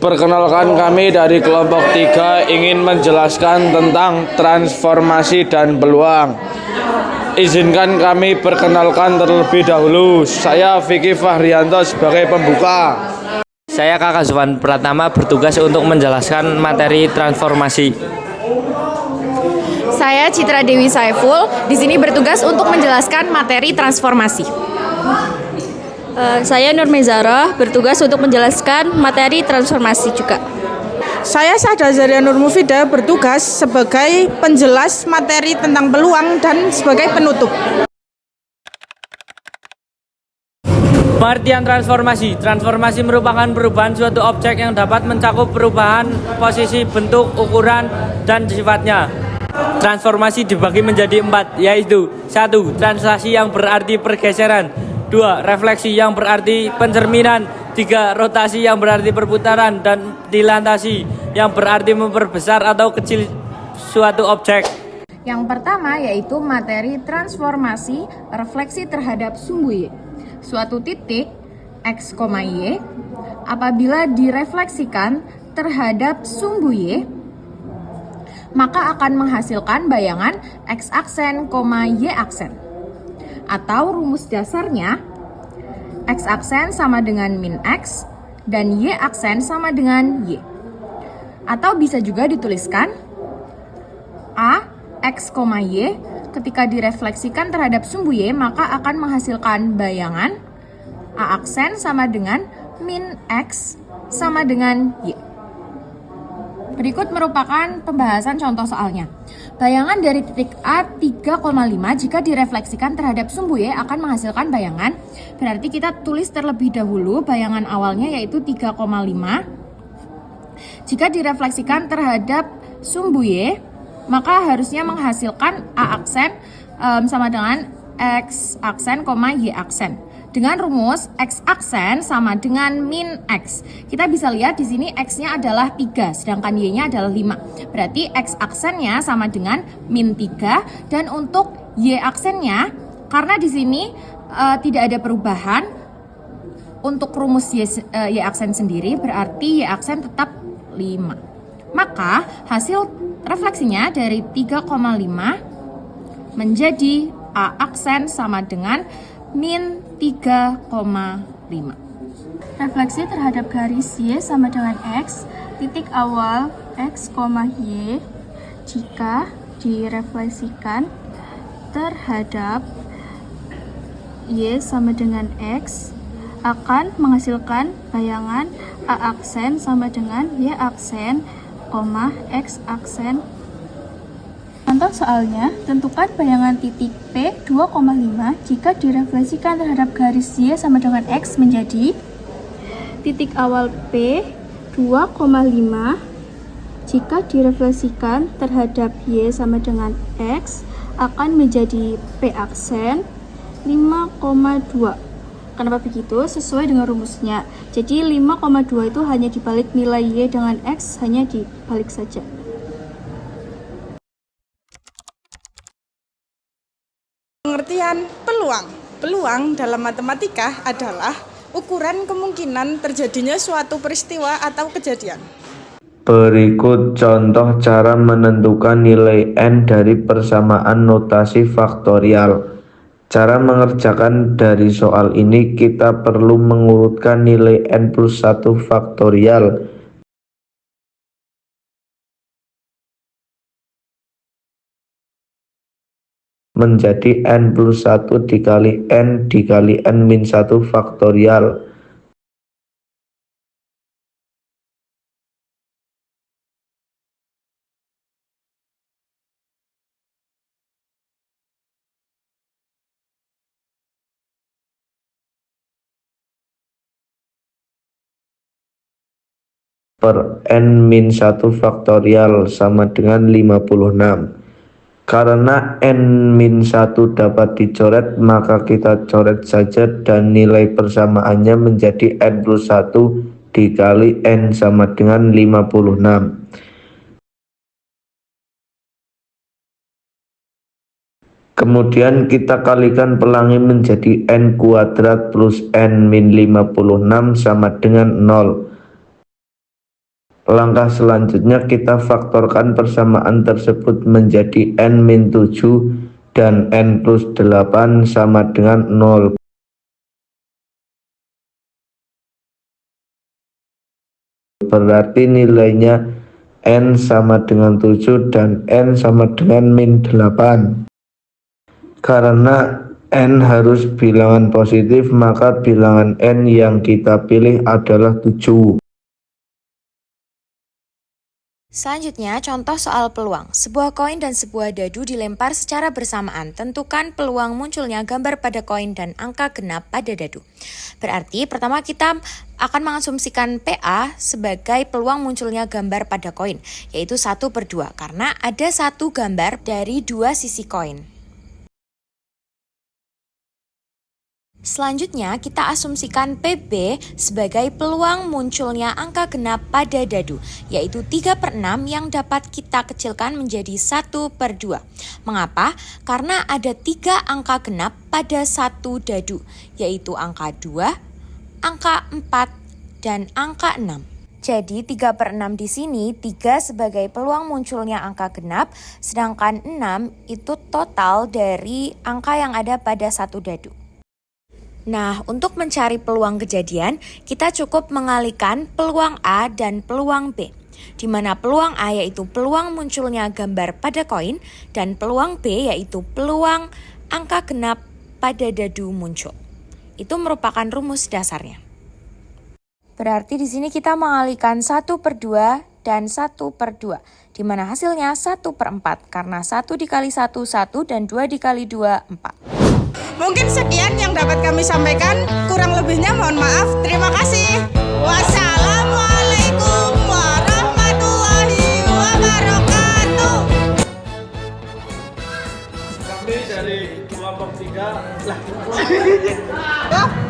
Perkenalkan, kami dari kelompok 3 ingin menjelaskan tentang transformasi dan peluang. Izinkan kami perkenalkan terlebih dahulu. Saya Vicky Fahrianto sebagai pembuka. Saya Kakak Zuan Pratama bertugas untuk menjelaskan materi transformasi. Saya Citra Dewi Saiful, di sini bertugas untuk menjelaskan materi transformasi. Saya Nur Mezara, bertugas untuk menjelaskan materi transformasi juga. Saya Sada Zaria Nur Mufida, bertugas sebagai penjelas materi tentang peluang dan sebagai penutup. Pengertian transformasi. Transformasi merupakan perubahan suatu objek yang dapat mencakup perubahan posisi, bentuk, ukuran, dan sifatnya. Transformasi dibagi menjadi 4, yaitu 1. Translasi yang berarti pergeseran, 2. Refleksi yang berarti pencerminan, 3. Rotasi yang berarti perputaran, dan dilantasi yang berarti memperbesar atau kecil suatu objek. Yang pertama yaitu materi transformasi refleksi terhadap sumbu Y. Suatu titik X, Y apabila direfleksikan terhadap sumbu Y, maka akan menghasilkan bayangan X aksen, Y aksen. Atau rumus dasarnya, X aksen sama dengan min X dan Y aksen sama dengan Y. Atau bisa juga dituliskan A, X, Y ketika direfleksikan terhadap sumbu Y, maka akan menghasilkan bayangan A aksen sama dengan min X sama dengan Y. Berikut merupakan pembahasan contoh soalnya. Bayangan dari titik A 3,5 jika direfleksikan terhadap sumbu Y akan menghasilkan bayangan. Berarti kita tulis terlebih dahulu bayangan awalnya yaitu 3,5. Jika direfleksikan terhadap sumbu Y, maka harusnya menghasilkan A aksen sama dengan X aksen, Y aksen. Dengan rumus X aksen sama dengan min X. Kita bisa lihat di sini X-nya adalah 3, sedangkan Y-nya adalah 5. Berarti X aksennya sama dengan min 3. Dan untuk Y aksennya, karena di sini tidak ada perubahan untuk rumus Y aksen sendiri, berarti Y aksen tetap 5. Maka hasil refleksinya dari 3,5 menjadi A aksen sama dengan min 3,5. Refleksi terhadap garis Y sama dengan X, titik awal X, Y, jika direfleksikan terhadap Y sama dengan X, akan menghasilkan bayangan A aksen sama dengan Y aksen, X aksen. Contoh soalnya, tentukan bayangan titik P 2,5 jika direfleksikan terhadap garis Y sama dengan X menjadi titik awal P 2,5 jika direfleksikan terhadap Y sama dengan X akan menjadi P aksen 5,2. Kenapa begitu? Sesuai dengan rumusnya. Jadi 5,2 itu hanya dibalik nilai Y dengan X, hanya dibalik saja. Pengertian peluang. Peluang dalam matematika adalah ukuran kemungkinan terjadinya suatu peristiwa atau kejadian. Berikut contoh cara menentukan nilai N dari persamaan notasi faktorial. Cara mengerjakan dari soal ini kita perlu mengurutkan nilai N plus 1 faktorial menjadi N plus 1 dikali N dikali N min 1 faktorial. Per N min 1 faktorial sama dengan 56. Karena N-1 dapat dicoret, maka kita coret saja dan nilai persamaannya menjadi N plus 1 dikali N sama dengan 56. Kemudian kita kalikan pelangi menjadi N kuadrat plus N min 56 sama dengan 0. Langkah selanjutnya kita faktorkan persamaan tersebut menjadi n-7 dan n plus 8 sama dengan 0. Berarti nilainya n sama dengan 7 dan n sama dengan min 8. Karena n harus bilangan positif, maka bilangan n yang kita pilih adalah 7. Selanjutnya, contoh soal peluang. Sebuah koin dan sebuah dadu dilempar secara bersamaan. Tentukan peluang munculnya gambar pada koin dan angka genap pada dadu. Berarti pertama kita akan mengasumsikan PA sebagai peluang munculnya gambar pada koin, yaitu 1/2, karena ada satu gambar dari dua sisi koin. Selanjutnya, kita asumsikan PB sebagai peluang munculnya angka genap pada dadu, yaitu 3/6 yang dapat kita kecilkan menjadi 1/2. Mengapa? Karena ada 3 angka genap pada satu dadu, yaitu angka 2, angka 4, dan angka 6. Jadi 3/6 di sini, 3 sebagai peluang munculnya angka genap, sedangkan 6 itu total dari angka yang ada pada satu dadu. Nah, untuk mencari peluang kejadian, kita cukup mengalihkan peluang A dan peluang B, di mana peluang A yaitu peluang munculnya gambar pada koin, dan peluang B yaitu peluang angka genap pada dadu muncul. Itu merupakan rumus dasarnya. Berarti di sini kita mengalihkan 1/2 dan 1/2, di mana hasilnya 1/4, karena 1 dikali 1, 1, dan 2 dikali 2, 4. Mungkin sekian yang dapat kami sampaikan, kurang lebihnya mohon maaf. Terima kasih. Wassalamualaikum warahmatullahi wabarakatuh. Kami dari kelompok 3